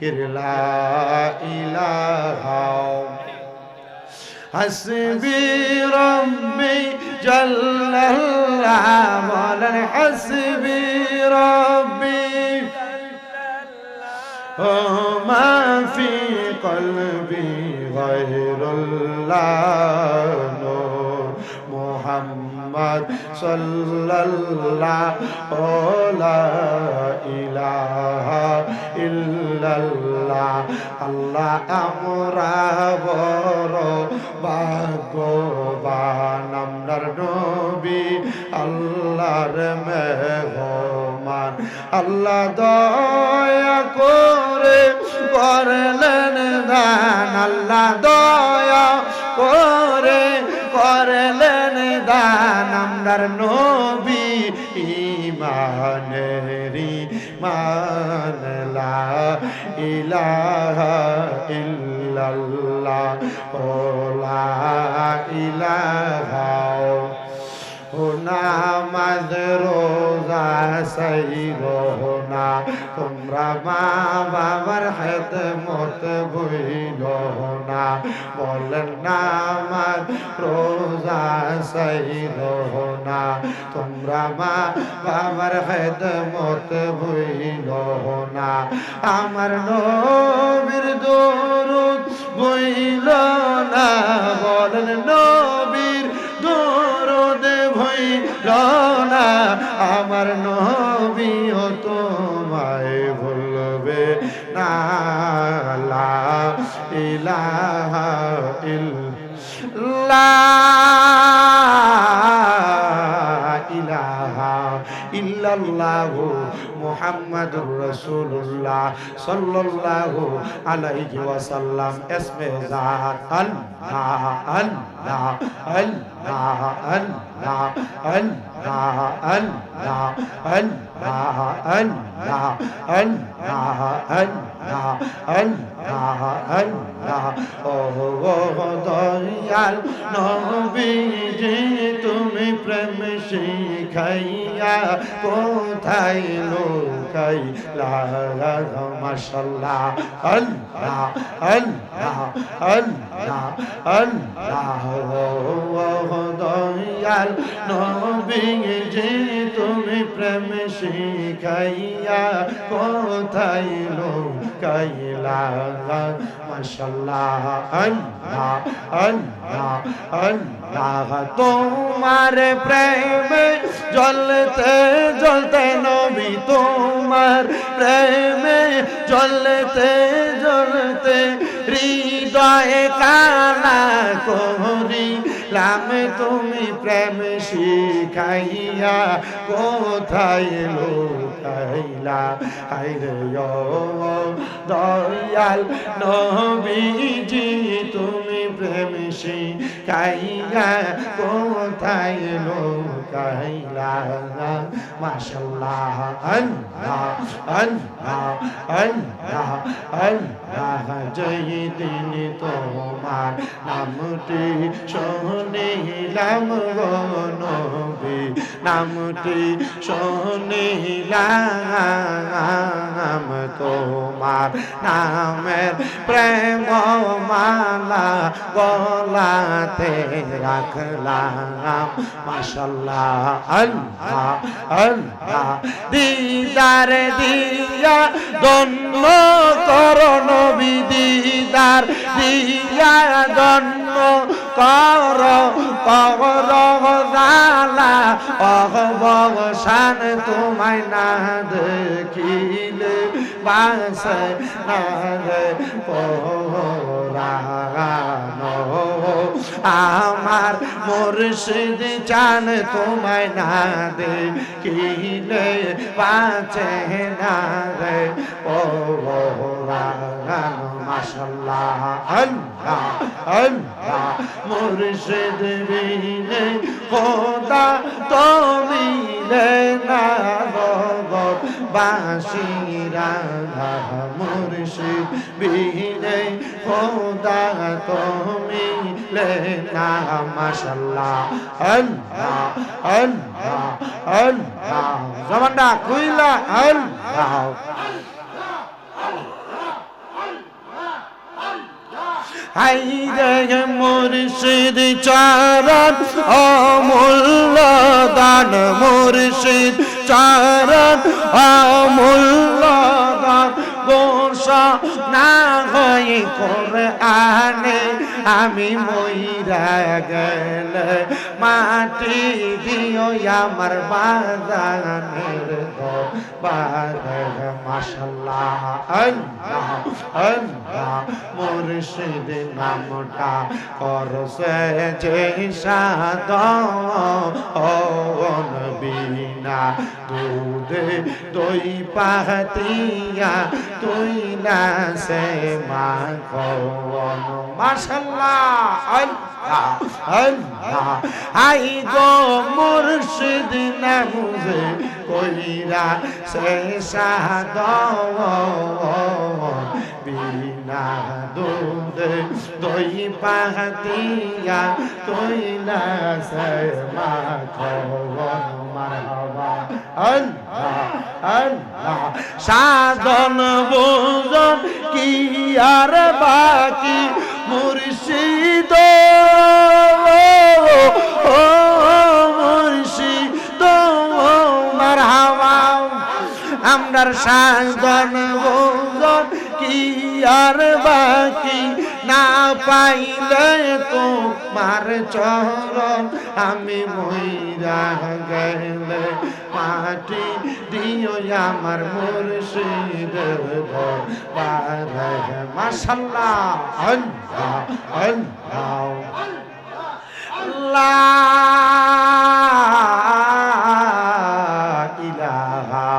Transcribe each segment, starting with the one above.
জিকির লা ইলাহা হাসবি রব্বি জাল্লাল্লাহ বলেন হাসবি রব্বি ও মা ফি কলবি গায়রুল্লাহ নূর মুহাম্মদ সাল্লাল্লাহু লা ইলাহা ইল্লাল্লাহ আল্লাহ আমরা বড় ভাগ্যবান আমরার নবী আল্লাহর মেহমান আল্লাহ দয়া করে করলেন দান আল্লাহ দয়া করে করলেন দান আমরার নবী ইমানেরি মান লা ইলাহা ইল্লাল্লাহ ও লা ইলাহা নামাজ রোজা সাইরোনা তোমরা মা বাবার খেদমত ভুইলো না বলেন নামাজ রোজা সাইরোনা তোমরা মা বাবার খেদমত ভুইলো না আমার নবীর দরুদ ভুইলো না বলেন নবীর দরুদ ভুইল না আমার নবীও তোমায় ভুলবে না লা ইলাহা ইল্লাল্লাহু মুহাম্মাদুর রাসূলুল্লাহ সাল্লাল্লাহু আলাইহি ওয়াসাল্লাম ইসমে জাত আল্লাহ আল্লাহ আল্লাহ আল্লাহ আল্লাহ আল্লাহ আল্লাহ আল্লাহ আল্লাহ আল্লাহ আল্লাহ আল্লাহ ও দয়াল নবীজি তুমি প্রেম শিখাইয়া কোথায় লুকাইলা মাশাআল্লাহ আল্লাহ আল্লাহ আল্লাহ আল্লাহ ও দয়াল নবীজি তুমি প্রেম শিখাইয়া কোথায় লুকাইলা মাশাআল্লাহ আল্লাহ আল্লাহ আল্লাহ তোমার প্রেমে জ্বলতে জ্বলতে নবী তোমার প্রেমে জ্বলতে জ্বলতে হৃদয়ে কালা করিলাম তুমি প্রেম শিখাইয়া কোথায় লুকাইলা হায়রে ও দয়াল নবীজি তুমি প্রেম শিখাইয়া কোথায় লুকাইলা মাশাআল্লাহ আল্লাহ আল্লাহ আল্লাহ আল্লাহ যেদিন তোমার নামটি শুনিলাম গো নবী নামটি শুনিলাম তোমার নামের প্রেম মালা গলাতে রাখলাম মাশাআল্লাহ আল্লাহ আল্লাহ দিদার দিয়া ধন্য কর নবী দিদার দিয়া ধন্য কর কর জালা অবসান তোমায় না দেখিলে বাসে না রে পরানো আমার মুর্শিদ চান তোমায় না দেখিলে বাঁচে না রে পরানো মাশাআল্লাহ আল্লাহ আল্লাহ মুর্শিদ বিনে খোদা তো মিলে না জগৎ বাসীরা মুর্শিদ বিনে খোদা তো মিলে না মাশাআল্লাহ আল্লাহ আল্লাহ আল্লাহ জবানটা কইলা আল্লাহ হাই রে মুর্শিদ চরণ অমূল্য দান মুর্শিদ চরণ অমূল্য দান গোসা না হই কোরআনে আমি মইরা গেলে মাটি দিও আমার বাগানের বাগান মাশাআল্লাহ আল্লাহ আল্লাহ মুর্শিদ নামটা করছে যে সাধন বিনা দুধে দই পাতিয়া তুই না সে মাখন মাশাআল্লাহ আল্লাহ আল্লাহ আই গো মুর্শিদ নামে কইরা সে সাধন বিনা দুধে দই পাতিয়া তুই না সে মাখন মারহাবা আল্লাহ আল্লাহ সাধন বুঝন কি আর বাকি মুর্শিদ ও মুর্শিদ মারহাবা আমরার সাধন বুঝন কি আর বাকি না পাইলে তোমার চরণ আমি মইরা গেলে মাটি দিও আমার মুর্শিদ মাশাআল্লাহ আল্লাহ আল্লাহ লা ইলাহা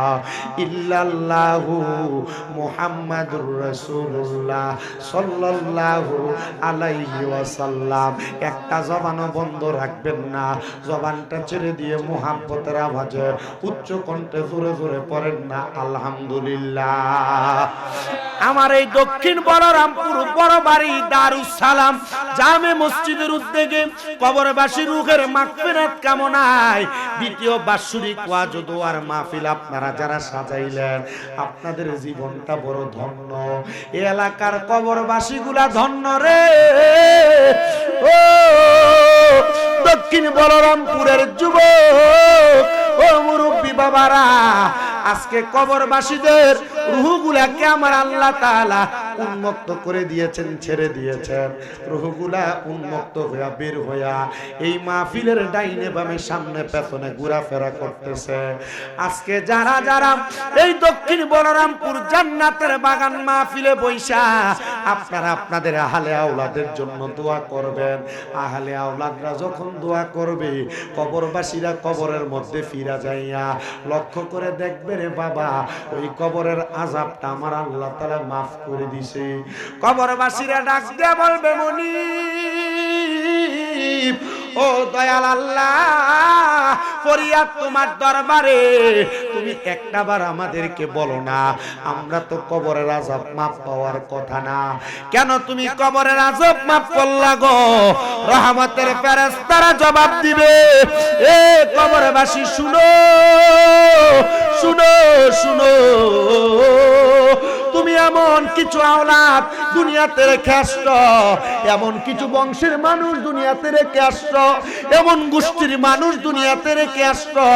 ইল্লাল্লাহু মুহাম্মাদুর রাসূলুল্লাহ সাল্লাল্লাহু আলাইহি ওয়াসাল্লাম। একটা জবানও বন্ধ রাখবেন না, জবানটা ছেড়ে দিয়ে মুহাব্বতের আওয়াজে উচ্চ কণ্ঠে জোরে জোরে পড়েন না আলহামদুলিল্লাহ। আমার এই দক্ষিণ বলরামপুর বড় বাড়ি দারুস সালাম জামে মসজিদের উদ্যোগে কবরবাসী রূহের মাগফিরাত কামনায় দ্বিতীয় বাৎসরিক ওয়াজ ও দোয়ার মাহফিল আপনারা যারা সাজাইলেন আপনাদের জীবনটা বড় ধন্য। এই এলাকার কবরবাসীগুলা ধন্য রে। ও দক্ষিণ বলরামপুরের যুবক ও মুরব্বী বাবারা, আজকে কবরবাসীদের রূহগুলাকে আমার আল্লাহ তাআলা উন্মুক্ত করে দিয়েছেন, ছেড়ে দিয়েছেন। রূহগুলা উন্মুক্ত হইয়া বের হইয়া এই মাহফিলের ডাইনে বামে সামনে পেছনে ঘোরাফেরা করতেছে। আজকে যারা যারা এই দক্ষিণ বলরামপুর জান্নাতের বাগান মাহফিলে বৈশা আপনারা আপনাদের আহলে আওলাদের জন্য দোয়া করবেন। আহলে আওলাদরা যখন দোয়া করবে কবরবাসীরা কবরের মধ্যে ফিরা যাইয়া লক্ষ্য করে দেখবে রে বাবা ওই কবরের আযাবটা আমার আল্লাহ তাআলা মাফ করে দিছে। কবরবাসীরা ডাক দিয়ে বলবে মুনিব ও দয়াল আল্লাহ ফরিয়াদ তোমার দরবারে, তুমি একটাবার আমাদেরকে বলো না আমরা তো কবরের আযাব মাফ পাওয়ার কথা না, কেন তুমি কবরের আযাব মাফ করলা গো? রহমতের ফেরেশতারা জবাব দিবে এ কবরবাসী শুনো শুনো শুনো, তুমি এমন কিছু আওলাদ দুনিয়াতে রেখে আসছো, এমন কিছু বংশের মানুষ দুনিয়াতে রেখে আসছো, এমন গোষ্ঠীর মানুষ দুনিয়াতে রেখে আসছো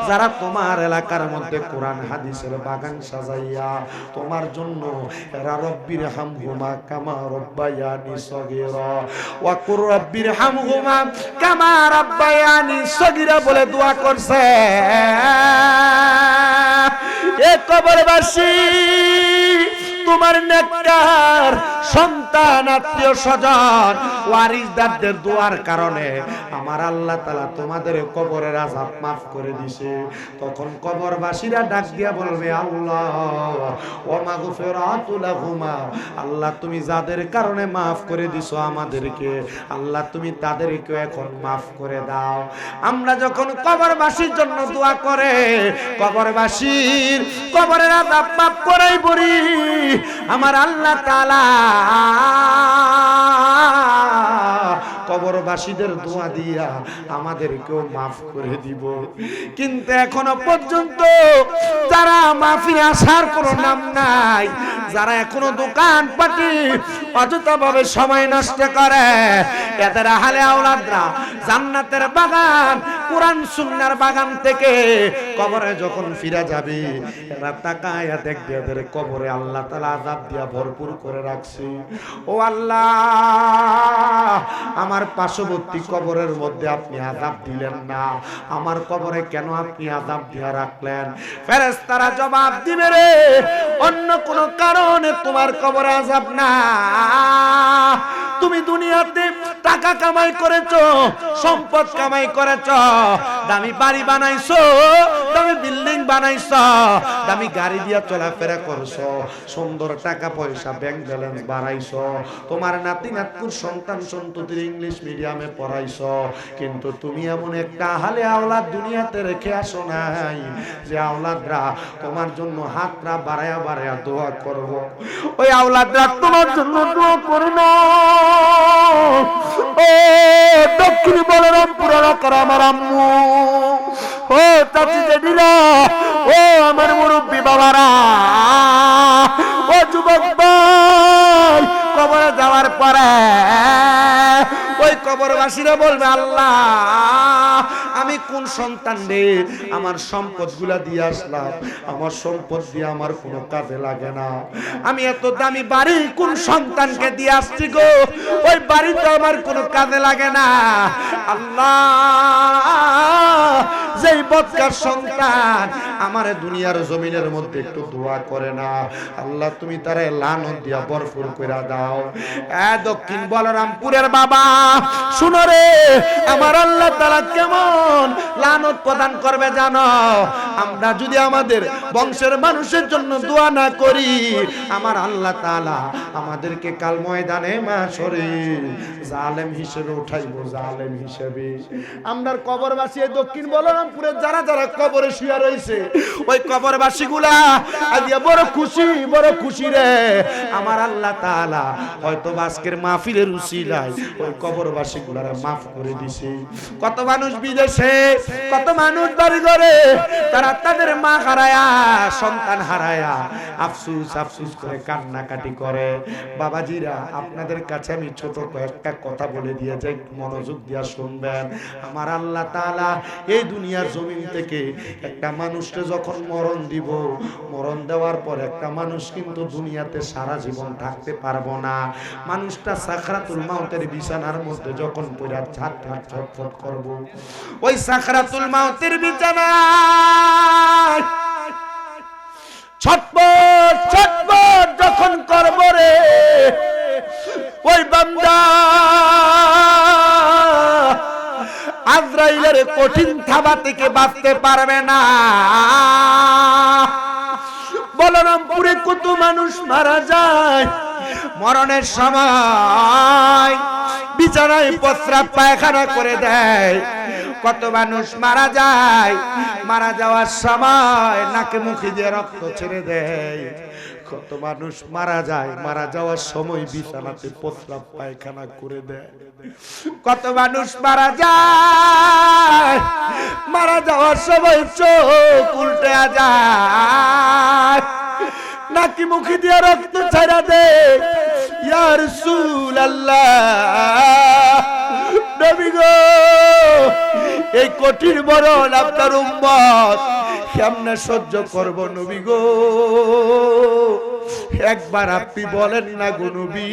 যারা তোমার এলাকার মধ্যে কোরআন হাদিসের বাগান সাজাইয়া তোমার জন্য এরা রব্বির হামহুমা কামা রব্বায়ানি সগীরা ওয়া কুর রব্বির হামহুমা কামা রব্বায়ানি সগীরা বলে দোয়া করছে। এ কবরবাসী তোমার নেককার সন্তান আত্মীয় স্বজন ওয়ারিসদারদের দোয়ার কারণে আমার আল্লাহ তাআলা তোমাদের কবরের আযাব মাফ করে দিয়েছে। তখন কবরবাসীরা ডাক দিয়া বলবে আল্লাহ ওয়া মাগফিরাতু লাহুমা, আল্লাহ তুমি যাদের কারণে মাফ করে দিছো আমাদেরকে, আল্লাহ তুমি তাদেরকে এখন মাফ করে দাও। আমরা যখন কবরবাসীর জন্য দোয়া করে কবরবাসীর কবরের আযাব মাফ করাই বলি আমার আল্লাহ তাআলা কবরবাসীদের দোয়া দিয়া আমাদেরকেও মাফ করে দিব। কিন্তু এখনো পর্যন্ত যারা মাহফিলে আসার কোনো নাম নাই, যারা এখনো দোকান পাটি অযথা ভাবে সময় নষ্ট করে, এদের আহলে আওলাদরা জান্নাতের বাগান, কোরআন সুন্নাহর বাগান থেকে কবরে যখন ফিরে যাবে, এরা তাকায়া দেখবে এদের কবরে আল্লাহ তাআলা আযাব দিয়া ভরপুর করে রাখছে। ও আল্লাহ, আমার পার্শ্ববর্তী কবরের মধ্যে আপনি আযাব দিলেন না, আমার কবরে কেন আপনি আযাব দিয়া রাখলেন? ফেরেশতারা জবাব দিবে, রে অন্য কোনো কারণে তোমার কবরে আযাব না। তুমি দুনিয়াতে টাকা কামাই করেছো, সম্পদ কামাই করেছো, দামি বাড়ি বানাইছো, দামি বিল্ডিং বানাইছো, দামি গাড়ি দিয়া চলাফেরা করছো, সুন্দর টাকা পয়সা ব্যাংক ব্যালেন্স বাড়াইছো, তোমার নাতি নাতকুর সন্তান সন্ততির ইংলিশ মিডিয়ামে পড়াইছো, কিন্তু তুমি এমন একটা আহলে আওলাদ দুনিয়াতে রেখে আসো নাই যে আওলাদরা তোমার জন্য হাতরা বাড়ায়া বাড়ায়া দোয়া করব। ওই আওলাদরা তোমার জন্য দোয়া করে না। ও দক্ষিণ বলরামপুর এলাকার আমার আম্মু, ও চাচি জেঠিরা, ও আমার মুরব্বী বাবারা, ও যুবক ভাই, কবরে যাওয়ার পরে ওই কবরবাসীরা বলবে, আল্লাহ আমি কোন সন্তান রে আমার সম্পদ গুলা দিয়ে আসলাম, আমার সম্পদ দিয়ে আমার কোনো কাজে লাগে না, আমি এত দামি বাড়ি কোন সন্তানকে দিয়ে আসছি গো, ওই বাড়িতে আমার কোনো কাজে লাগে না। আল্লাহ, যেই বদকার সন্তান আমার দুনিয়ার জমিনের মধ্যে একটু দোয়া করে না, আল্লাহ তুমি তারে লানত দিয়া ভরপুর কইরা দাও। এ দক্ষিণ বলরামপুরের বাবা শুনো রে, আমার আল্লাহ তাআলা কেমন লানত প্রদান করবে জানো? আমরা যদি আমাদের বংশের মানুষের জন্য দোয়া না করি, আমার আল্লাহ তাআলা আমাদেরকে কাল ময়দানে মাশরে জালেম হিসেবে উঠাইবো, জালেম হিসেবে। আমরার কবরবাসী দক্ষিণ বলরামপুরে যারা যারা কবরে শুয়ে রয়েছে, ওই কবরবাসী গুলা আজকে বড় খুশি রে। আমার আল্লাহ তাআলা হয়তো আজকের মাহফিলের উসিলায় ওই কবরবাসী গুলারে মাফ করে দিছে। কত মানুষ বিদেশে, কত মানুষ বাড়ি ঘরে, তারা তাদের মা হারায়া, সন্তান হারায়া আফসুস করে কান্নাকাটি করে। বাবাজিরা, আপনাদের কাছে আমি ছোট কয়েকটা কথা বলে দিয়ে যাই, মনোযোগ দিয়া শুনবেন। আমার আল্লাহ তাআলা এই দুনিয়ার জমিন থেকে একটা মানুষকে যখন মরণ দিব, মরণ দেওয়ার পর একটা মানুষ কিন্তু দুনিয়াতে সারা জীবন থাকতে পারবো না। মানুষটা সাকরাতুল মাউতের বিছানার মধ্যে যখন পড়া ঝাঁট ছটফট করব, ওই সাকরাতুল মাউতের বিছানায় ছটফট যখন করব রে, ওই বান্দা আজরাইলের কঠিন থাবা থেকে বাঁচতে পারবে না। বলরামপুরে কত মানুষ মারা যায়, মরণের সময় বিছানায় প্রস্রাব পায়খানা করে দেয়। কত মানুষ মারা যায়, মারা যাওয়ার সময় নাকে মুখে দিয়ে রক্ত ছেড়ে দেয়। কত মানুষ মারা যায়, মারা যাওয়ার সময় বিছানাতে প্রস্রাব পায়খানা করে দেয়। কত মানুষ মারা যায়, মারা যাওয়ার সময় চোখ উল্টে যায়, নাকি মুখে দিয়ে রক্ত ছেড়ে দেয়। ইয়া রাসূলুল্লাহ, নবী গো, এই কঠিন মরণ আপনার উম্মত কেমনে সহ্য করব নবী গো? একবার আপনি বলেন না গো নবী,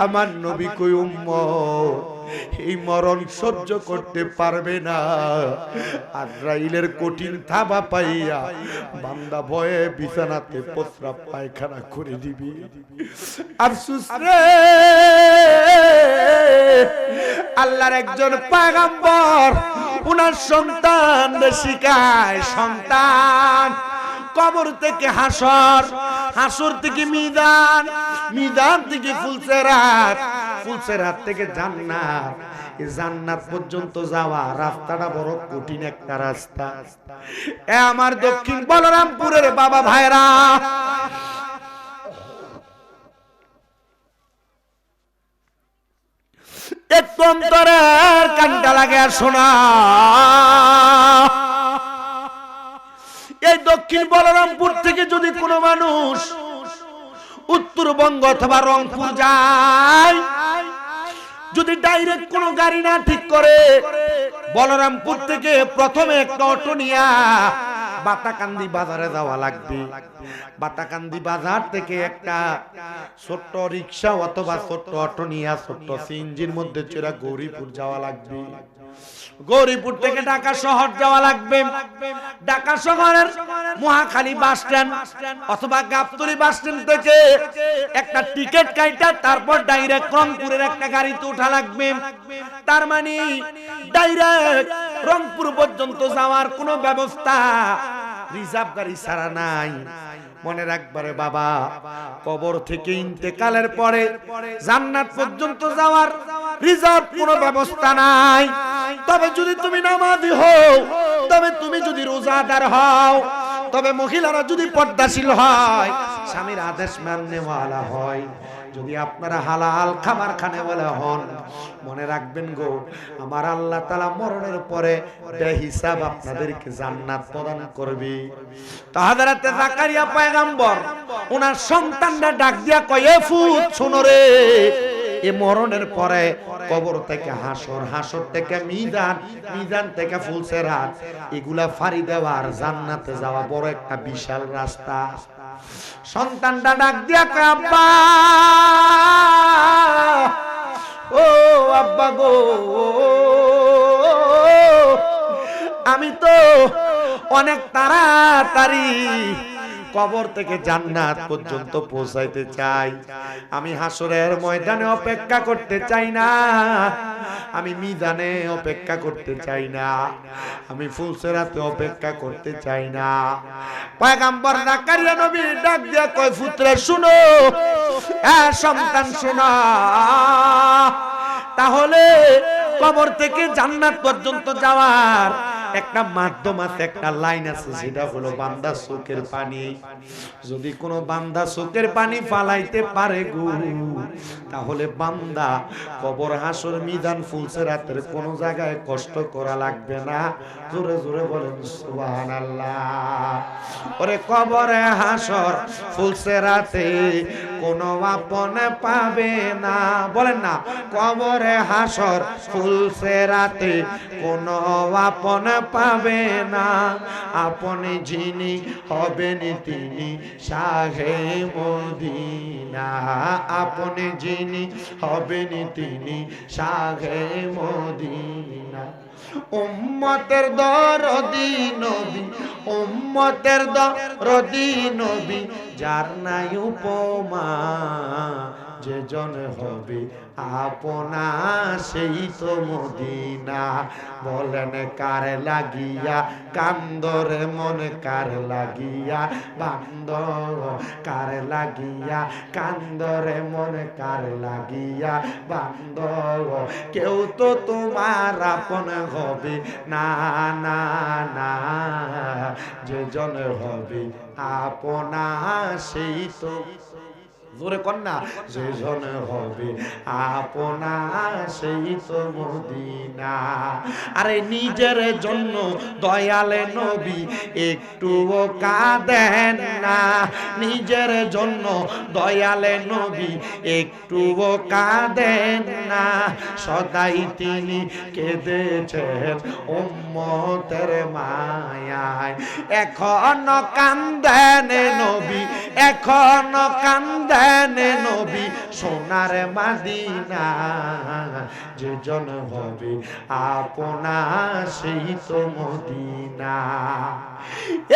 আমার নবী কই উম্মত এই মরণ সহ্য করতে পারবে না। আজরাইলের কঠিন থাবা পাইয়া বান্দা ভয়ে বিছানাতে প্রস্রাব পায়খানা করে দিবি। আফসোস রে, আল্লাহর একজন পয়গম্বর উনার সন্তান শিখায়, সন্তান কবর থেকে হাসর, হাসর থেকে মিজান, মিজান থেকে ফুলসেরাত, ফুলসেরাত থেকে জান্নাত। এই জান্নাত পর্যন্ত যাওয়া রাস্তাটা বড় কঠিন একটা রাস্তা। এ আমার দক্ষিণ বলরামপুরের বাবা ভাইরা, অন্তরের কানটা লাগে শোনা। এই দক্ষিণ বলরামপুর থেকে যদি কোনো মানুষ উত্তরবঙ্গ অথবা রংপুর যায়, যদি ডাইরেক্ট কোনো গাড়ি না ঠিক করে, বলরামপুর থেকে প্রথমে একটা অটো নিয়া বাতাকান্দি বাজারে যাওয়া লাগবে। বাতাকান্দি বাজার থেকে একটা ছোট্ট রিক্সা অথবা ছোট্ট অটো নিয়া ছোট্ট সিএনজির মধ্যে চড়ে গৌরীপুর যাওয়া লাগবে। গৌরীপুর থেকে ঢাকা শহর যাওয়া লাগবে। ঢাকা শহরের মহাখালী বাস স্ট্যান্ড অথবা গাবতলী বাস স্ট্যান্ড থেকে একটা টিকিট কাইটা তারপর ডাইরেক্ট রংপুরের একটা গাড়িতে ওঠা লাগবে। তার মানে ডাইরেক্ট রংপুর পর্যন্ত যাওয়ার কোনো ব্যবস্থা রিজার্ভ গাড়ি ছাড়া নাই। মনে রাখবারে বাবা, কবর থেকে ইন্তেকালের পরে জান্নাত পর্যন্ত যাওয়ার রিজার্ভ কোনো ব্যবস্থা নাই। তবে যদি তুমি নামাজি হও, তবে তুমি যদি রোজাদার হও, তবে মহিলারা যদি পর্দাশীল হয়, স্বামীর আদেশ মাননেওয়ালা হয়, যদি আপনারা হালাল খাবার খানেওয়ালা হন, মনে রাখবেন গো, আমার আল্লাহ তাআলা মরণের পরে বেহিসাব আপনাদেরকে জান্নাত প্রদান করবে। তো হযরত জাকারিয়া পয়গম্বর ওনার সন্তানরা ডাক দিয়া কয়, এ ফুত শোনো রে, এ মরণের পরে কবর থেকে হাসর, হাসর থেকে মিজান, মিজান থেকে ফুলসেরাত, এগুলা ফাড়ি দেওয়ার জান্নাতে যাওয়া বড় একটা বিশাল রাস্তা। সন্তানটা ডাক দিয়া কয়, আব্বা, ও আব্বা গো, আমি তো অনেক তাড়াতাড়ি কবর থেকে জান্নাত পর্যন্ত পৌঁছাইতে চাই। আমি হাসরের ময়দানে অপেক্ষা করতে চাই না, আমি মিজানে অপেক্ষা করতে চাই না, আমি ফুলসেরাতে অপেক্ষা করতে চাই না। পয়গম্বর জাকারিয়া নবী ডাক দিয়া কয়, পুত্র শুনো, সন্তান শোনা, তাহলে কবর থেকে জান্নাত পর্যন্ত যাওয়ার একটা মাধ্যম আছে, একটা লাইন আছে, সেটা হলো বান্দা চোখের পানি। যদি কোনো বান্দা চোখের পানি ফালাইতে পারে গো, তাহলে বান্দা কবর, হাসর, মিজান, ফুলসেরাতের কোনো জায়গায় কষ্ট করা লাগবে না। জোরে জোরে বলেন সুবহানাল্লাহ। ওরে কবরে, হাসর, ফুলসেরাতে কোনো আপন পাবে না, বলেন না, কবরে, হাসর, ফুলসেরাতে কোনো আপন পাবে না। আপনি যিনি হবেন তিনি শাহে মদিনা, আপনি যিনি হবেন তিনি শাহে মদিনা। উম্মতের দরদি নবী, উম্মতের দরদি নবী, যার নাই উপমা, যে জন হবে আপনা সেই তো মদিনা। বলেন কার লাগিয়া কান্দরে মন, কার লাগিয়া বান্দ, কার লাগিয়া কান্দরে মন, কার লাগিয়া বান্দ, কেউ তো তোমার আপন হবে না, না না, যে জন হবে আপনা সেই তো, জোরে কন্যা, যে জন হবে আপনা সেই তো মদিনা। আরে নিজের জন্য দয়ালে নবী একটুও কাঁদেন না, নিজের জন্য দয়ালে নবী একটুও কাঁদেন না, সদাই তিনি কেঁদেছেন উম্মতের মায়ায়। এখনো কান্দেন নবী, এখনো কান্দেন নবী সোনার মদিনা, যে জন হবে আপনা সেই তো মদিনা।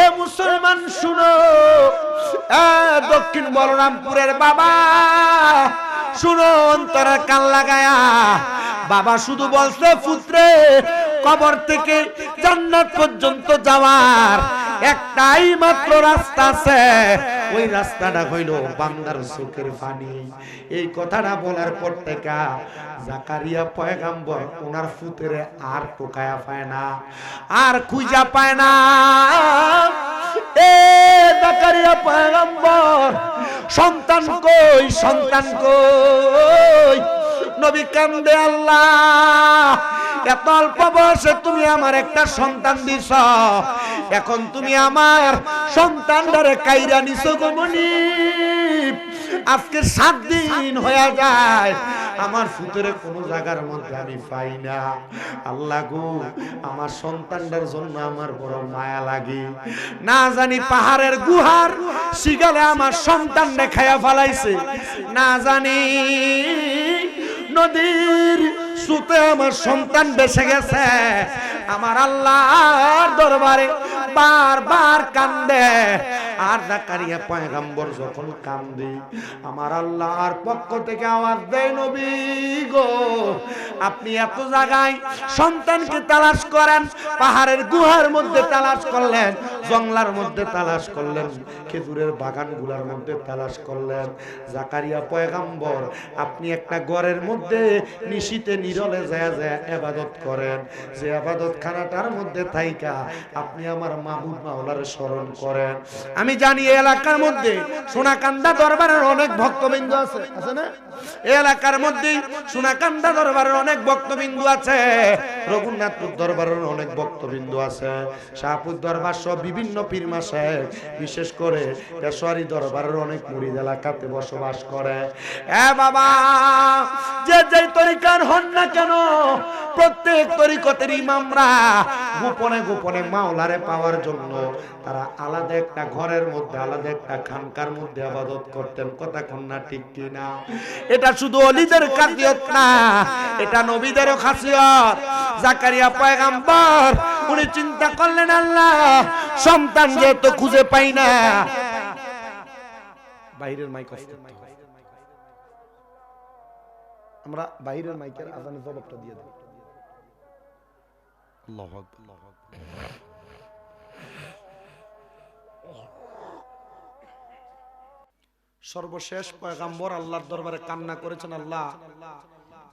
এ মুসলমান শুনো, দক্ষিণ বলরামপুরের বাবা শুনো, অন্তরের কান লাগায়া, বাবা শুধু বলছে, পুত্রে, কবর থেকে জান্নাত পর্যন্ত যাওয়ার একটাই মাত্র রাস্তা আছে, ওই রাস্তাটা হইল বান্দার চোখের পানি। এই কথাটা বলার পর থেকে জাকারিয়া পয়গম্বর ওনার পুত্রে আর টোকায়া পায় না, আর খুঁজা পায় না। এ জাকারিয়া পয়গম্বর, সন্তান কই, সন্তান কই? নবী কান্দে, আল্লাহ এত অল্প বয়সে তুমি আমার একটা সন্তান দিছ, এখন তুমি আমার সন্তানটারে কাইরা নিছো গো মনিব। আজকে 7 দিন হয়ে যায়, আমার ফুতেরে কোনো জায়গার মধ্যে আমি পাই না। আল্লাহ গো, আমার সন্তানটার জন্য আমার বড় মায়া লাগে। না জানি পাহাড়ের গুহার শিগালে আমার সন্তান দেখায়া ফেলাইছে, না জানি নদীর সুতে আমার সন্তান বেঁচে গেছে। আমার আল্লাহর দরবারে বারবার কান্দে। আর জাকারিয়া পয়গম্বর যখন কান্দে, আমার আল্লাহর পক্ষ থেকে আওয়াজ দেয়, নবী গো, আপনি এত জায়গায় সন্তানকে তালাশ করেন, পাহাড়ের গুহার মধ্যে তালাশ করলেন, জঙ্গলার মধ্যে তালাশ করলেন, খেজুরের বাগানগুলোর মধ্যে তালাশ করলেন। জাকারিয়া পয়গম্বর, আপনি একটা ঘরের মধ্যে নিশীতে নীরবে যায় যায় ইবাদত করেন, যে ইবাদত খানাটার মধ্যে থাইকা আপনি আমার মাবুদ মাওলার স্মরণ করেন। আমি জানি এই এলাকার মধ্যে সোনাকান্দা দরবারের অনেক ভক্তবিন্দু আছে, আছে না? এই এলাকার মধ্যে সোনাকান্দা দরবারের অনেক ভক্তবিন্দু আছে, রঘুনাথপুর দরবারের অনেক ভক্তবিন্দু আছে, শাহপুর দরবার সব বিভিন্ন পীর মাশায়েখ, বিশেষ করে পেশোয়ারি দরবারের অনেক মুরিদ এলাকাতে বসবাস করে। এ বাবা, যে যে তরিকার হন না কেন, প্রত্যেক তরিকতের ইমামরা গোপনে গোপনে মাওলারে পাওয়ার জন্য তারা আলাদা একটা ঘরের মধ্যে, আলাদা একটা খানকার মধ্যে ইবাদত করতেন। কথা কোন না ঠিক কি না? এটা শুধু ওলিদের খাসিয়ত না, এটা নবীদেরও খাসিয়ত। জাকারিয়া পয়গম্বর উনি চিন্তা করলেন, আল্লাহ সন্তান যেহেতু খুঁজে পাই না, বাইরের মাইক অফ করতে হবে, আমরা বাইরের মাইকের আজানের জবাবটা দিয়ে দেব। আল্লাহু আকবার। সর্বশেষ পয়গম্বর আল্লাহর দরবারে কান্না করেছেন, আল্লাহ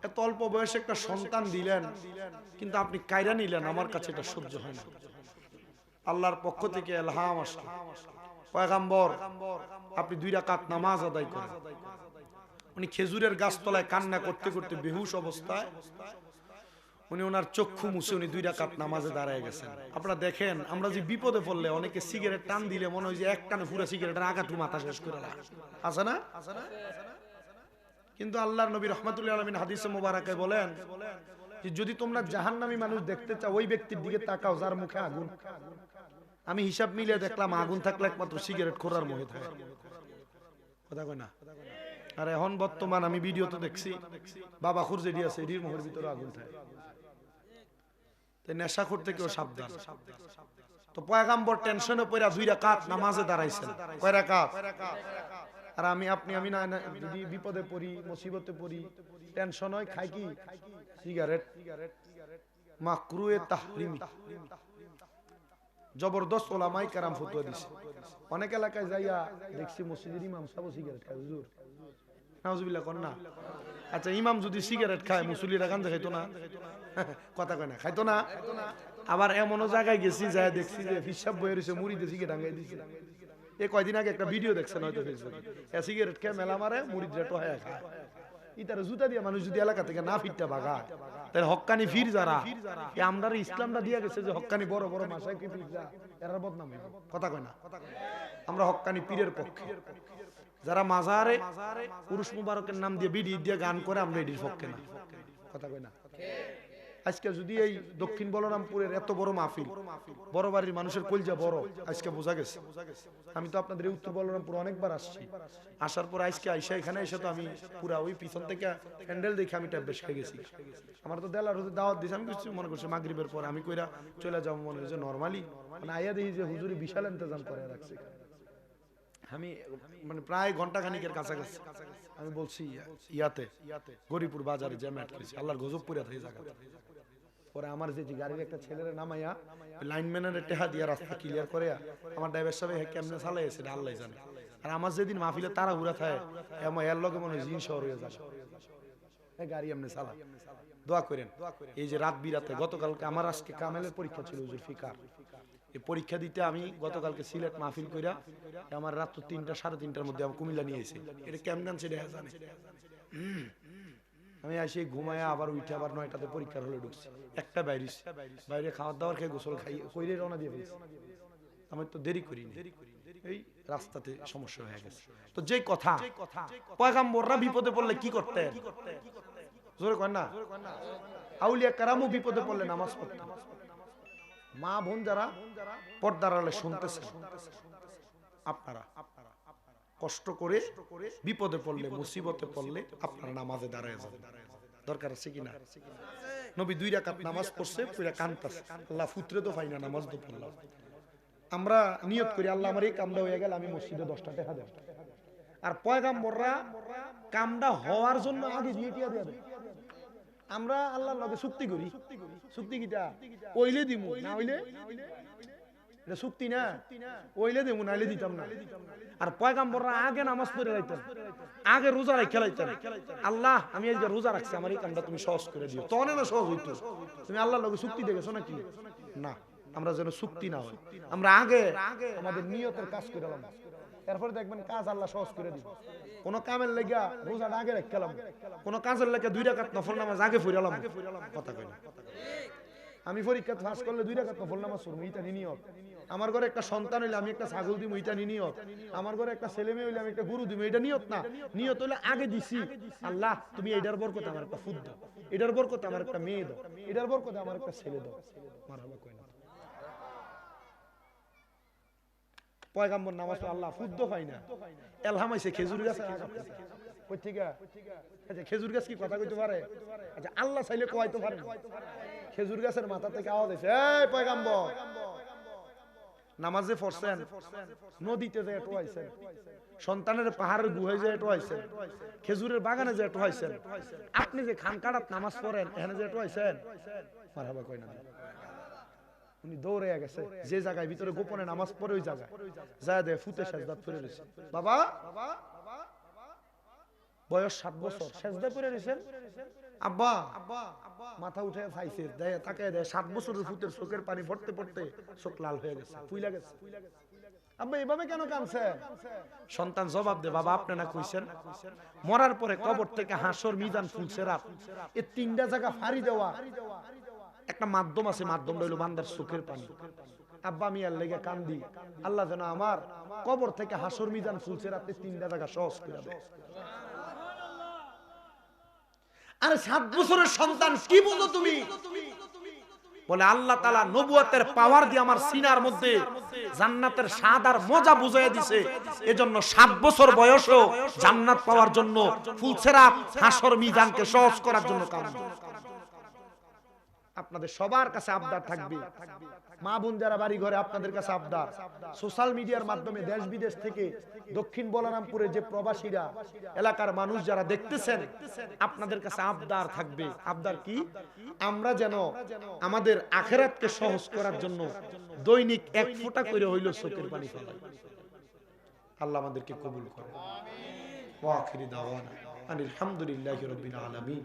এত অল্প বয়সে একটা সন্তান দিলেন, কিন্তু আপনি কায়রা নিলেন, আমার কাছে এটা সহ্য হয় না। আল্লাহর পক্ষ থেকে ইলহাম আসলো, পয়গম্বর আপনি 2 রাকাত নামাজ আদায় করেন। উনি খেজুরের গাছতলায় কান্না করতে করতে বেহুশ অবস্থায় উনি ওনার চক্ষু মুছে উনি 2 রাকাত নামাজে দাঁড়ায় গেছেন। আপনারা দেখেন, আমরা যে বিপদে পড়লে অনেকে সিগারেট টান দিলে মনে হয় যে এক টানে পুরো সিগারেটের আঘাত মাথা শেষ করে লাগে, আছে না? কিন্তু আল্লাহর নবী রাহমাতুল্লাহ আলামিন হাদিসে মুবারাকে বলেন যে যদি তোমরা জাহান্নামী মানুষ দেখতে চাও, ওই ব্যক্তির দিকে তাকাও যার মুখে আগুন। আমি হিসাব মিলিয়ে দেখলাম আগুন থাকলে একমাত্র সিগারেট খোরার মুখে থাকে। কথা কয় না? আর এখন বর্তমান আমি ভিডিও তো দেখছি, বাবা খুর যেটি আছে এটির মুখের ভিতরে আগুন থাকে। নেশা করতে কেউ সাবধান। তো পয়গম্বর টেনশনে পড়া 2 রাকাত নামাজে দাঁড়াইছেন। কয় রাকাত? আর আমি আপনি না যদি বিপদে পড়ি, মুসিবতে পড়ি, টেনশন হয়, খাই কি? সিগারেট। মাকরুহে তাহরিমি, জবরদস্ত ওলামায়ে কেরাম ফতোয়া দিছে। অনেক এলাকায় যাইয়া দেখছি মসজিদের ইমাম সাহেব সিগারেট খায়। হুজুর নাউজুবিল্লাহ কোন না? আচ্ছা, ইমাম যদি সিগারেট খায়, মুসল্লিরা গাঞ্জা খাইতো না? কথা কয় না, খাইতো না? আবার এমনও জায়গায় গেছি যায় দেখছি যে হিসাব বয়ে রয়েছে, মুড়িতে সিগারেট টাঙ্গাই দিছে। এই কয়দিন আগে একটা ভিডিও দেখছেন হয়তো ফেসবুকে, সিগারেট খেয়ে মেলা মারে, মুড়িদরা টোহায়া খায়। ইতারে জুতা দিয়ে মানুষ যদি এলাকা থেকে না ফিরটা বাগায়, তাহলে হক্কানি ফির যারা আমরা ইসলামটা দিয়ে গেছে যে হক্কানি বড় বড় মাসায় কি ফির যা এরার বদনাম। কথা কয় না? আমরা হক্কানি পীরের পক্ষে। যারা মাজারে পুরুষ মুবারকের নাম দিয়ে বিডি দিয়ে গান করে, আমরা এটির পক্ষে না। কথা কয় না? আজকে যদি এই দক্ষিণ বলরামপুরের এত বড় মাহফিল, বড় বাড়ির মানুষের কলজা বড়, আজকে বোঝা গেছে। আমি তো আপনাদের উত্তর বলরামপুর অনেকবার আসছি, আসার পর আজকে আইসা এখানে এসে তো আমি পুরা ওই পিছন থেকে হ্যান্ডেল দেখে আমি ট্যাবলেট খেয়ে গেছি। আমার তো দেলার হতে দাওয়াত দিয়েছে, আমি কিছু মনে করছি মাগরিবের পর আমি কইরা চলে যাবো মনে করছি নর্মালি, মানে আইয়া দেখি যে হুজুরি বিশাল ইন্তজাম করে রাখছে। আমি মানে প্রায় ঘন্টা খানিকের কাছাকাছি আমি বলছি ইয়াতে গরিপুর বাজারে জ্যাম আটকেছি, আল্লাহর গজব পুরা থেকে জায়গা। পরে আমার যে গাড়ির একটা ছেলের নামাইয়া লাইনম্যানের টেহা দিয়া রাস্তা ক্লিয়ার করে আমার ড্রাইভার সাহেব কেমনে চালাইছে আল্লাহ জানে। আর আমার যেদিন মাহফিলে তারা ঘুরা থাকে এর লগে মনে হয় জিন শহর হয়ে যাবে, গাড়ি এমনি চালা। দোয়া করেন। এই যে রাত বিরাতে গতকালকে আমার আজকে কামেলের পরীক্ষা ছিল হুজুর ফিকার, এই পরীক্ষা দিতে আমি গতকালকে সিলেট মাহফিল কইরা আমার রাত 3টা 3:30টার মধ্যে আমি কুমিল্লা নিয়ে এসেছি। এটা কেমন সেটা জানে। আমি আসি ঘুমায় আবার উঠে আবার 9টাতে পরীক্ষার হলে ঢুকছি, একটা বাইরে খাওয়ার দাওয়ার খেয়ে গোসল খাই কইরে রওনা দিয়ে ফেলছি। আমি তো দেরি করিনি, এই রাস্তাতে সমস্যা হয়ে গেছে। তো যে কথা পয়গম্বররা বিপদে পড়লে কি করতেন? জোরে কর না। আউলিয়া কেরামও বিপদে পড়লে নামাজ পড়তেন। মা বোন যারা পর্দার আড়ালে শুনতেছেন, আপনারা কষ্ট করে বিপদে পড়লে, মুসিবতে পড়লে আপনারা নামাজে দাঁড়ায় যাবেন। দরকার আছে কিনা? নবী 2 রাকাত নামাজ পড়ছে, পুরা কান্তাছে, আল্লাহ ফুতরে তো পাই না, নামাজ তো পড়লাম। আমরা নিয়ত করি আল্লাহ আমার এই কামটা হয়ে গেল আমি মসজিদে 10টা টাকা দেব। আর পয়গম্বররা কামটা হওয়ার জন্য আগে দিয়ে টিয়া দেবে। আমরা আল্লাহর লগে চুক্তি করি, চুক্তি কিটা ওইলে দিমু, না হইলে এটা চুক্তি না, ওইলে দিমু নাইলে দিতাম না। আর পয়গম্বররা আগে নামাজ পড়ে যাইতেন, আগে রোজা রাখতে লাইতেন, আল্লাহ আমি এই যে রোজা রাখছি আমার এই কামটা তুমি সহজ করে দিও। তখন না সহজ হইতো। তুমি আল্লাহর লগে চুক্তি দেখেছো নাকি? না, আমরা যেন চুক্তি না হয়, আমরা আগে আমাদের নিয়তের কাজ করে গেলাম, এরপরে দেখবেন কাজ আল্লাহ সহজ করে দিবে। কোন কামের লেগা রোজাটা আগে রাখলাম, কোন কাজের লেগে 2 রাকাত নফল নামাজ আগে পড়লাম, কথা কই না। আমি পরীক্ষা পাস করলে 2 রাকাত নফল নামাজ পড়ব, এটা নিয়ত। আমার ঘরে একটা সন্তান হইলে আমি একটা ছাগল দিব, এটা নিয়ত। আমার ঘরে একটা ছেলে মেয়ে হইলে আমি একটা গরু দিব, এটা নিয়ত না। নিয়ত হইলে আগে দিছি আল্লাহ তুমি এইটার বরকতে আমার একটা ফুদ দাও, এটার বরকতে আমার একটা মেয়ে দাও, এটার বরকতে আমার একটা ছেলে দাও। মারহাবা কই না। পয়গম্বর নামাজ আল্লাহ ফুদ্দ পাই না, এলহাম আইছে খেজুর গাছে কই থেকে। আচ্ছা খেজুর গাছ কি কথা কইতে পারে? আচ্ছা আল্লাহ চাইলে কইতে পারে। খেজুর গাছের মাথা থেকে আওয়াজ হইছে, এই পয়গম্বর নামাজে পড়ছেন, নদীতে যে টোয়াইছেন, সন্তানের পাহাড়ের গুহায় যে টোয়াইছেন, খেজুরের বাগানে যে টোয়াইছেন, আপনি যে খানকাড়াত নামাজ পড়েন এখানে যে টোয়াইছেন, মারহাবা কই না। উনি দৌড়ে গেছে যে জায়গায় ভিতরে গোপনে নামাজ পড়ে, ওই জায়গায় যা দেয় ফুটে সেজদাত পড়ে রয়েছে। বাবা বয়স 7 বছর, সেজদা পড়ে রয়েছেন। আব্বা মাথা উঠে চাইছে, দেয় তাকে দেয় 7 বছরের ফুটের চোখের পানি পড়তে পড়তে চোখ লাল হয়ে গেছে, ফুইলা গেছে। আব্বা এভাবে কেন কাঁদছে? সন্তান জবাব দে, বাবা আপনি না কইছেন মরার পরে কবর থেকে হাসর মিজান ফুলসেরাত এই 3টা জায়গা ফাড়ি দেওয়া একটা মাধ্যম আছে, মাধ্যমটা হইল বান্দার চোখের পানি। আব্বা আমি আর লেগে কান্দি, আল্লাহ যেন আমার কবর থেকে হাসর মিজান ফুলসেরাতে 3টা জায়গা সহজ করে দেয়। আরে 7 বছরের সন্তান কি বুঝো তুমি? বলে আল্লাহ তাআলা নবুয়তের পাওয়ার দিয়ে আমার সিনার মধ্যে জান্নাতের স্বাদ আর মজা বুঝাইয়া দিয়েছে। এজন্য 7 বছর বয়সও জান্নাত পাওয়ার জন্য ফুলসেরাত হাসর মিজানকে সহজ করার জন্য কাজ। আপনাদের সবার কাছে আবদার থাকবে, মা বোন যারা বাড়ি ঘরে আপনাদের কাছে আবদার, সোশ্যাল মিডিয়ার মাধ্যমে দেশ বিদেশ থেকে দক্ষিণ বলরামপুরের যে প্রবাসীরা এলাকার মানুষ যারা দেখতেছেন, আপনাদের কাছে আবদার থাকবে। আবদার কি? আমরা যেন আমাদের আখিরাতকে সহজ করার জন্য দৈনিক 1 ফোঁটা করে হইল চোখের পানি ফেলাই। আল্লাহ আমাদেরকে কবুল করেন। ওয়া আখিরি দাওয়ানা আলহামদুলিল্লাহি রাব্বিল আলামিন।